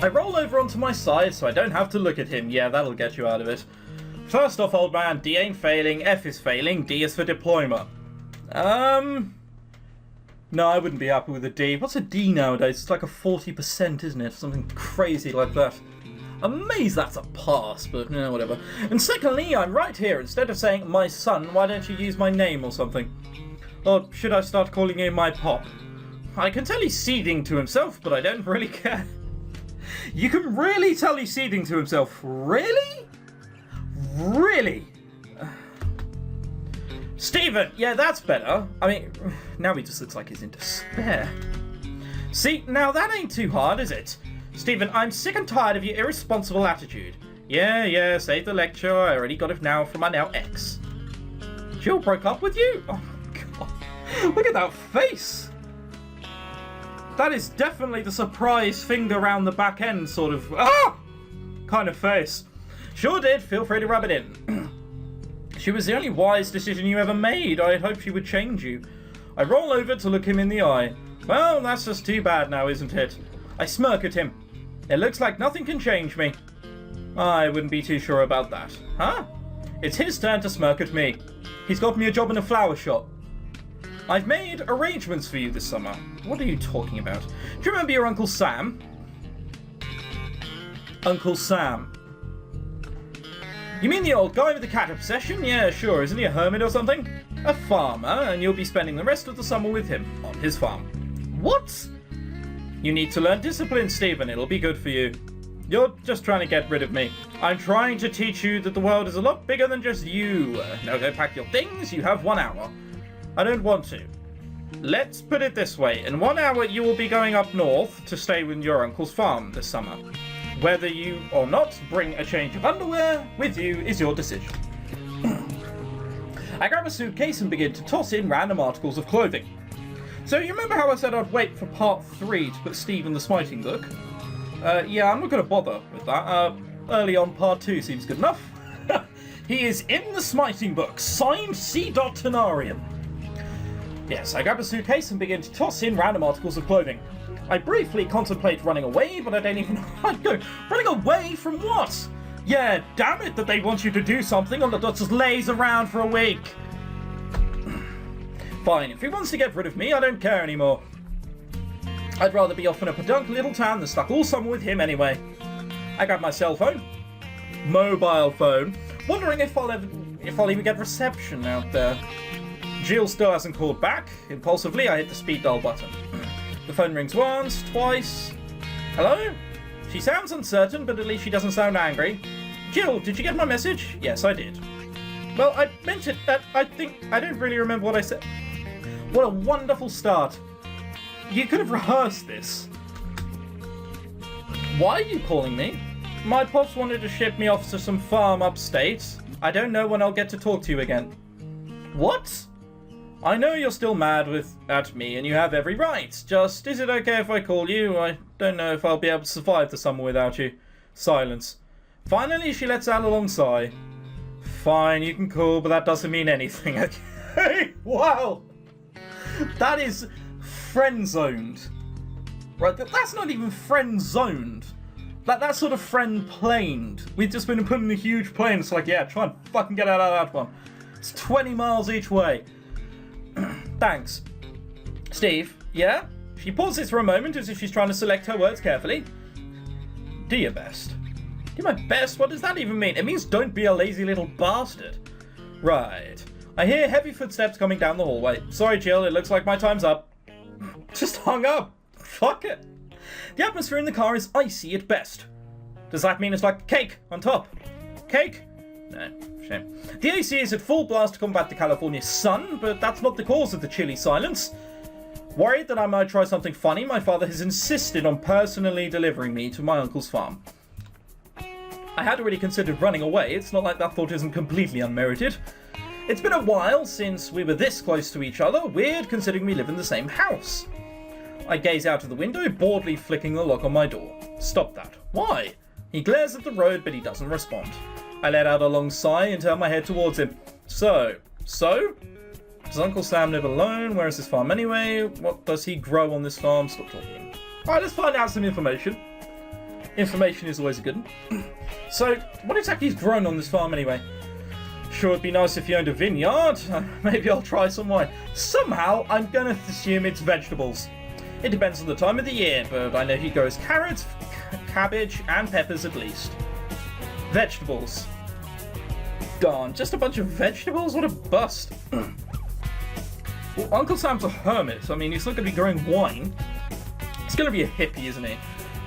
I roll over onto my side so I don't have to look at him. Yeah, that'll get you out of it. First off, old man, D ain't failing, F is failing, D is for diploma. No, I wouldn't be happy with a D. What's a D nowadays? It's like a 40%, isn't it? Something crazy like that. I'm amazed that's a pass, but whatever. And secondly, I'm right here. Instead of saying my son, why don't you use my name or something? Or should I start calling him my pop? I can tell he's seething to himself, but I don't really care. You can really tell he's seething to himself. Really? Really? Stephen! Yeah, that's better. I mean, now he just looks like he's in despair. See, now that ain't too hard, is it? Stephen, I'm sick and tired of your irresponsible attitude. Yeah, save the lecture. I already got it now from my now ex. Jill broke up with you? Oh my god. Look at that face! That is definitely the surprise finger round the back end sort of kind of face. Sure did. Feel free to rub it in. She was the only wise decision you ever made. I hope she would change you. I roll over to look him in the eye. Well, that's just too bad now, isn't it? I smirk at him. It looks like nothing can change me. I wouldn't be too sure about that. Huh? It's his turn to smirk at me. He's got me a job in a flower shop. I've made arrangements for you this summer. What are you talking about? Do you remember your Uncle Sam? Uncle Sam. You mean the old guy with the cat obsession? Yeah, sure. Isn't he a hermit or something? A farmer, and you'll be spending the rest of the summer with him on his farm. What? You need to learn discipline, Stephen. It'll be good for you. You're just trying to get rid of me. I'm trying to teach you that the world is a lot bigger than just you. Now go pack your things. You have 1 hour. I don't want to. Let's put it this way. In 1 hour, you will be going up north to stay with your uncle's farm this summer. Whether you or not bring a change of underwear with you is your decision. I grab a suitcase and begin to toss in random articles of clothing. So you remember how I said I'd wait for part 3 to put Steve in the smiting book? Yeah, I'm not going to bother with that. Early on part 2 seems good enough. He is in the smiting book, signed ChrisTenarium. Yes, I grab a suitcase and begin to toss in random articles of clothing. I briefly contemplate running away, but I don't even know where I'd go. Running away from what? Yeah, damn it that they want you to do something or that just lays around for a week. Fine, if he wants to get rid of me, I don't care anymore. I'd rather be off in a pedunk little town than stuck all summer with him anyway. I grab my cell phone. Mobile phone. Wondering if I'll even get reception out there. Jill still hasn't called back. Impulsively, I hit the speed dial button. The phone rings once, twice. Hello? She sounds uncertain, but at least she doesn't sound angry. Jill, did you get my message? Yes, I did. Well, I meant it. I don't really remember what I said. What a wonderful start. You could have rehearsed this. Why are you calling me? My pops wanted to ship me off to some farm upstate. I don't know when I'll get to talk to you again. What? I know you're still mad at me, and you have every right. Just, is it okay if I call you? I don't know if I'll be able to survive the summer without you. Silence. Finally, she lets out a long sigh. Fine, you can call, but that doesn't mean anything. Okay? Wow! That is friend-zoned. Right, that's not even friend-zoned. That's sort of friend-planed. We've just been put in a huge plane. It's like, yeah, try and fucking get out of that one. It's 20 miles each way. Thanks. Steve, yeah? She pauses for a moment as if she's trying to select her words carefully. Do your best. Do my best? What does that even mean? It means don't be a lazy little bastard. Right. I hear heavy footsteps coming down the hallway. Sorry, Jill, it looks like my time's up. Just hung up. Fuck it. The atmosphere in the car is icy at best. Does that mean it's like cake on top? Cake? No, shame. The AC is at full blast to combat the California sun, but that's not the cause of the chilly silence. Worried that I might try something funny, my father has insisted on personally delivering me to my uncle's farm. I had already considered running away. It's not like that thought isn't completely unmerited. It's been a while since we were this close to each other. Weird considering we live in the same house. I gaze out of the window, boredly flicking the lock on my door. Stop that. Why? He glares at the road, but he doesn't respond. I let out a long sigh and turn my head towards him. So? Does Uncle Sam live alone? Where is his farm anyway? What does he grow on this farm? Stop talking. Alright, let's find out some information. Information is always a good one. So, what exactly is grown on this farm anyway? Sure, it'd be nice if you owned a vineyard. Maybe I'll try some wine. Somehow, I'm gonna assume it's vegetables. It depends on the time of the year, but I know he grows carrots, cabbage, and peppers at least. Vegetables. Darn, just a bunch of vegetables? What a bust. Well, Uncle Sam's a hermit. I mean, he's not going to be growing wine. He's going to be a hippie, isn't he?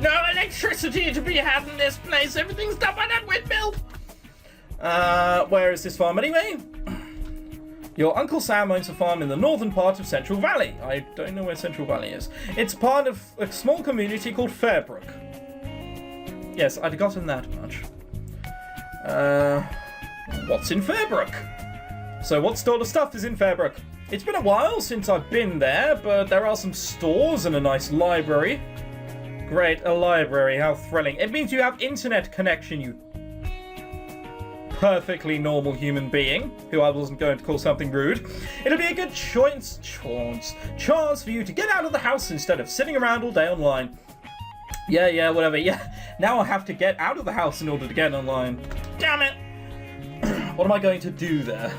No electricity to be had in this place. Everything's done by that windmill. Where is this farm anyway? Your Uncle Sam owns a farm in the northern part of Central Valley. I don't know where Central Valley is. It's part of a small community called Fairbrook. Yes, I'd gotten that much. What's in Fairbrook? So what sort of stuff is in Fairbrook? It's been a while since I've been there, but there are some stores and a nice library. Great, a library, how thrilling. It means you have internet connection, you perfectly normal human being, who I wasn't going to call something rude. It'll be a good chance for you to get out of the house instead of sitting around all day online. Yeah, whatever, yeah. Now I have to get out of the house in order to get online. Damn it! What am I going to do there?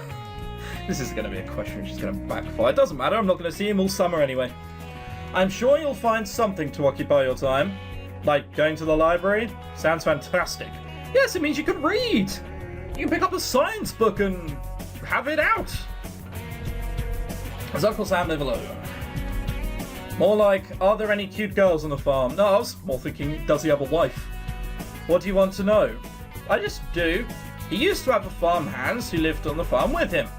This is going to be a question which is going to backfire. It doesn't matter, I'm not going to see him all summer anyway. I'm sure you'll find something to occupy your time. Like going to the library? Sounds fantastic. Yes, it means you can read. You can pick up a science book and have it out. Does Uncle Sam live alone? More like, are there any cute girls on the farm? No, I was more thinking, does he have a wife? What do you want to know? I just do. He used to have a farmhand who lived on the farm with him.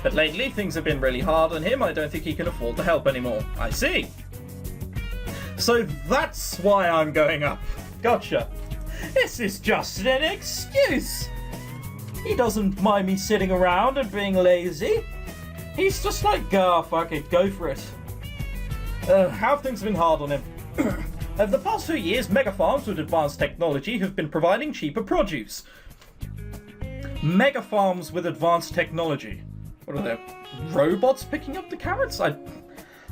But lately, things have been really hard on him. I don't think he can afford the help anymore. I see. So that's why I'm going up. Gotcha. This is just an excuse. He doesn't mind me sitting around and being lazy. He's just like, fuck it, go for it. How have things been hard on him? Over the past few years, mega farms with advanced technology have been providing cheaper produce. Mega farms with advanced technology. What are they? Robots picking up the carrots? Oh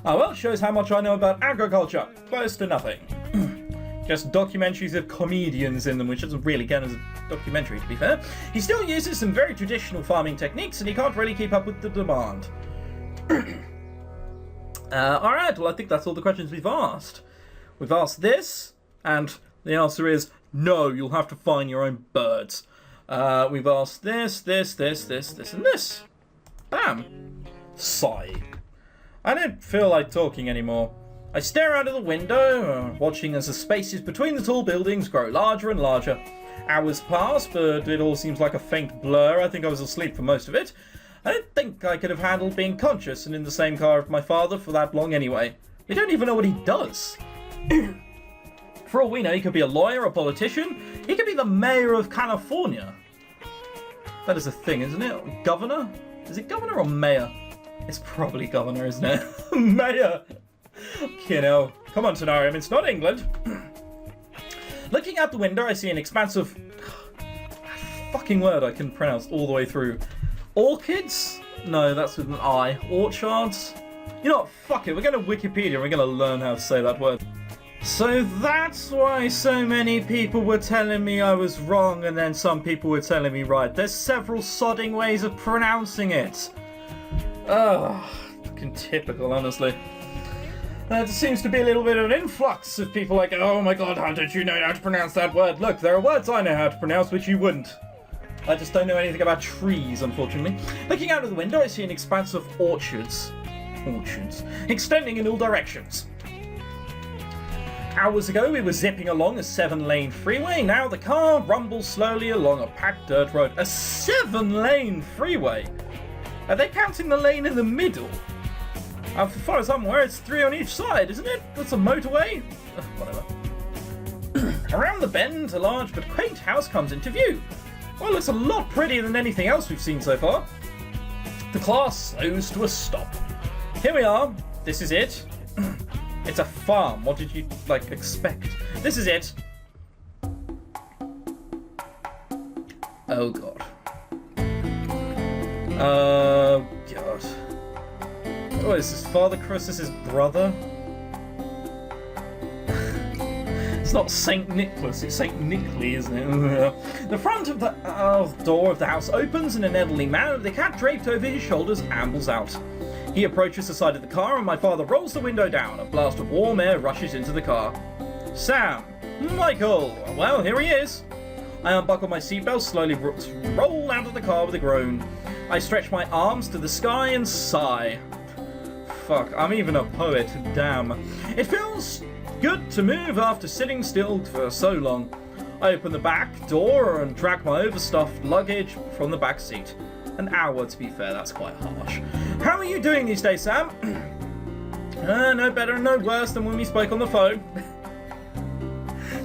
well, shows how much I know about agriculture. Close to nothing. Just documentaries of comedians in them, which doesn't really count as a documentary, to be fair. He still uses some very traditional farming techniques, and he can't really keep up with the demand. Alright, well I think that's all the questions we've asked. We've asked this, and the answer is no, you'll have to find your own birds. We've asked this, and this. Bam. Sigh. I don't feel like talking anymore. I stare out of the window, watching as the spaces between the tall buildings grow larger and larger. Hours pass, but it all seems like a faint blur. I think I was asleep for most of it. I don't think I could have handled being conscious and in the same car with my father for that long anyway. We don't even know what he does. For all we know, he could be a lawyer, a politician. He could be the mayor of California. That is a thing, isn't it? Governor? Is it governor or mayor? It's probably governor, isn't it? Mayor! You know, come on, Tenarium, it's not England. Looking out the window, I see an expanse of... fucking word I can pronounce all the way through. Orchids? No, that's with an I. Orchards? You know what, fuck it, we're going to Wikipedia, we're going to learn how to say that word. So that's why so many people were telling me I was wrong, and then some people were telling me right. There's several sodding ways of pronouncing it. Ugh, fucking typical, honestly. There seems to be a little bit of an influx of people like, oh my god, how did you know how to pronounce that word? Look, there are words I know how to pronounce which you wouldn't. I just don't know anything about trees, unfortunately. Looking out of the window, I see an expanse of orchards, extending in all directions. Hours ago, we were zipping along a 7-lane freeway. Now the car rumbles slowly along a packed dirt road. A 7-lane freeway? Are they counting the lane in the middle? As far as I'm aware, it's 3 on each side, isn't it? That's a motorway? Whatever. Around the bend, a large but quaint house comes into view. Well, it looks a lot prettier than anything else we've seen so far. The car slows to a stop. Here we are. This is it. It's a farm. What did you, expect? This is it. Oh, God. Oh, God. What is this? Father Chris is his brother? It's not St. Nicholas, it's St. Nickley, isn't it? The front of the door of the house opens and an elderly man with a cat draped over his shoulders ambles out. He approaches the side of the car and my father rolls the window down. A blast of warm air rushes into the car. Sam! Michael! Well, here he is. I unbuckle my seatbelt, slowly roll out of the car with a groan. I stretch my arms to the sky and sigh. Fuck, I'm even a poet, damn. It feels good to move after sitting still for so long. I open the back door and drag my overstuffed luggage from the back seat. An hour, to be fair, that's quite harsh. How are you doing these days, Sam? No better, no worse than when we spoke on the phone.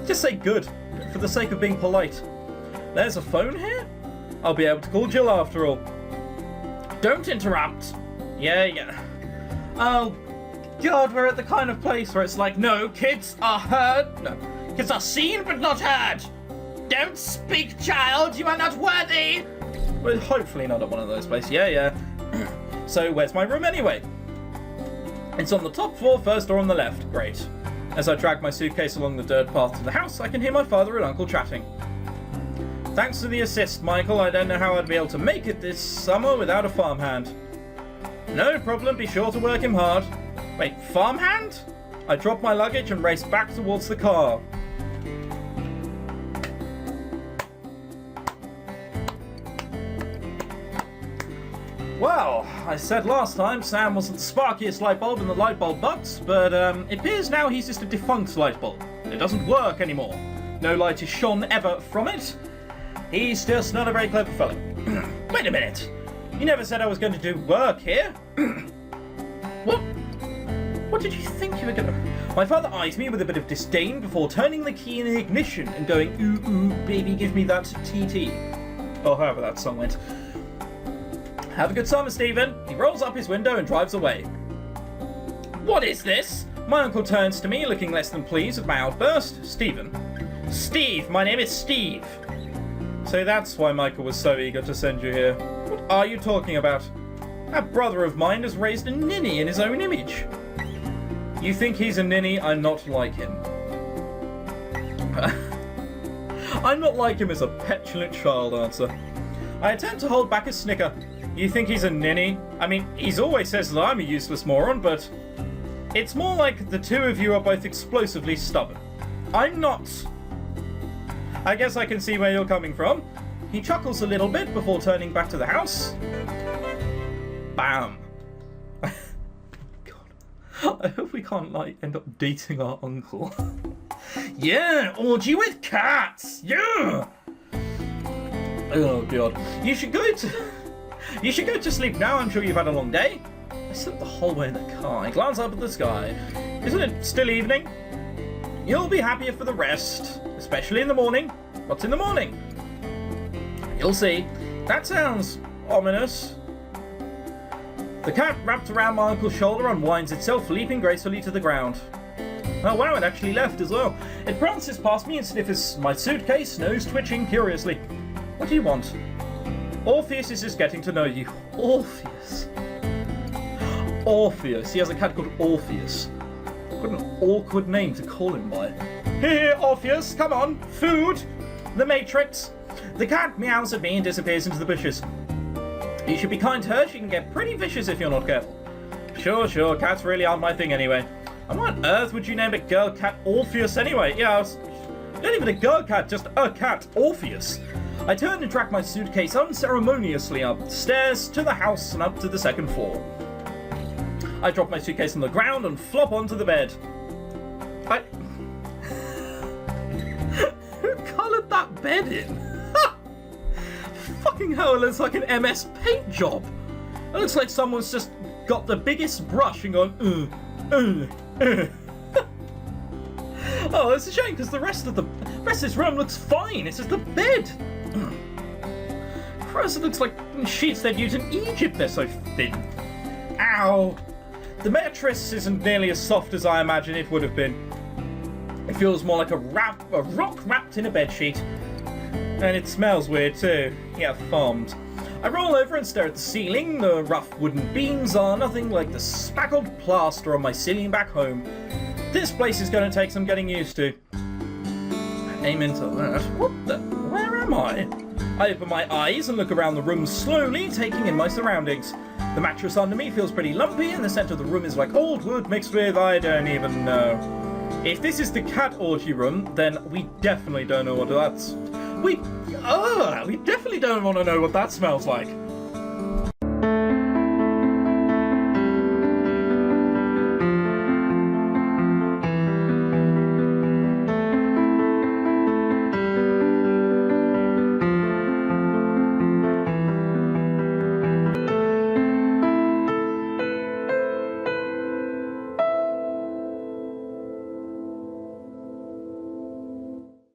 Just say good, for the sake of being polite. There's a phone here? I'll be able to call Jill after all. Don't interrupt. Yeah. Oh, God, we're at the kind of place where it's like, no, kids are heard. No, kids are seen but not heard. Don't speak, child. You are not worthy. Well, hopefully not at one of those places. Yeah. So, where's my room anyway? It's on the top floor, first door on the left. Great. As I drag my suitcase along the dirt path to the house, I can hear my father and uncle chatting. Thanks for the assist, Michael. I don't know how I'd be able to make it this summer without a farmhand. No problem, be sure to work him hard. Wait, farmhand? I drop my luggage and race back towards the car. Well, I said last time Sam wasn't the sparkiest light bulb in the light bulb box, but it appears now he's just a defunct light bulb. It doesn't work anymore. No light is shone ever from it. He's just not a very clever fellow. Wait a minute. You never said I was going to do work here. What did you think you were going to... My father eyes me with a bit of disdain before turning the key in the ignition and going, ooh, baby, give me that TT. Or however that song went. Have a good summer, Stephen. He rolls up his window and drives away. What is this? My uncle turns to me, looking less than pleased with my outburst. Stephen. Steve, my name is Steve. So that's why Michael was so eager to send you here. What are you talking about? That brother of mine has raised a ninny in his own image. You think he's a ninny? I'm not like him. I'm not like him as a petulant child answer. I attempt to hold back a snicker. You think he's a ninny? I mean, he's always says that I'm a useless moron, but it's more like the two of you are both explosively stubborn. I'm not. I guess I can see where you're coming from. He chuckles a little bit before turning back to the house. Bam. God. I hope we can't, end up dating our uncle. Yeah, orgy with cats. Yeah. Oh, God. You should go to sleep now. I'm sure you've had a long day. I slept the whole way in the car. I glance up at the sky. Isn't it still evening? You'll be happier for the rest, especially in the morning. What's in the morning? You'll see. That sounds ominous. The cat wrapped around my uncle's shoulder unwinds itself, leaping gracefully to the ground. Oh wow, it actually left as well. It prances past me and sniffers my suitcase, nose twitching curiously. What do you want? Orpheus is just getting to know you. Orpheus. Orpheus. He has a cat called Orpheus. What an awkward name to call him by. Here, Orpheus, come on. Food. The Matrix. The cat meows at me and disappears into the bushes. You should be kind to her. She can get pretty vicious if you're not careful. Sure. Cats really aren't my thing anyway. And why on earth would you name a girl cat Orpheus anyway? Yeah, not even a girl cat, just a cat, Orpheus. I turn and track my suitcase unceremoniously up the stairs to the house and up to the second floor. I drop my suitcase on the ground and flop onto the bed. Who coloured that bed in? Fucking hell, it looks like an MS Paint job. It looks like someone's just got the biggest brush and gone, Oh, it's a shame because the rest of this room looks fine. It's just the bed. Christ, it looks like sheets they'd use in Egypt. They're so thin. Ow. The mattress isn't nearly as soft as I imagine it would have been. It feels more like a rock wrapped in a bedsheet. And it smells weird too. Yeah, farmed. I roll over and stare at the ceiling. The rough wooden beams are nothing like the spackled plaster on my ceiling back home. This place is going to take some getting used to. aim into that. What the? Where am I? I open my eyes and look around the room slowly, taking in my surroundings. The mattress under me feels pretty lumpy, and the center of the room is like old wood mixed with I don't even know. If this is the cat orgy room, then we definitely don't know what that's... We definitely don't want to know what that smells like.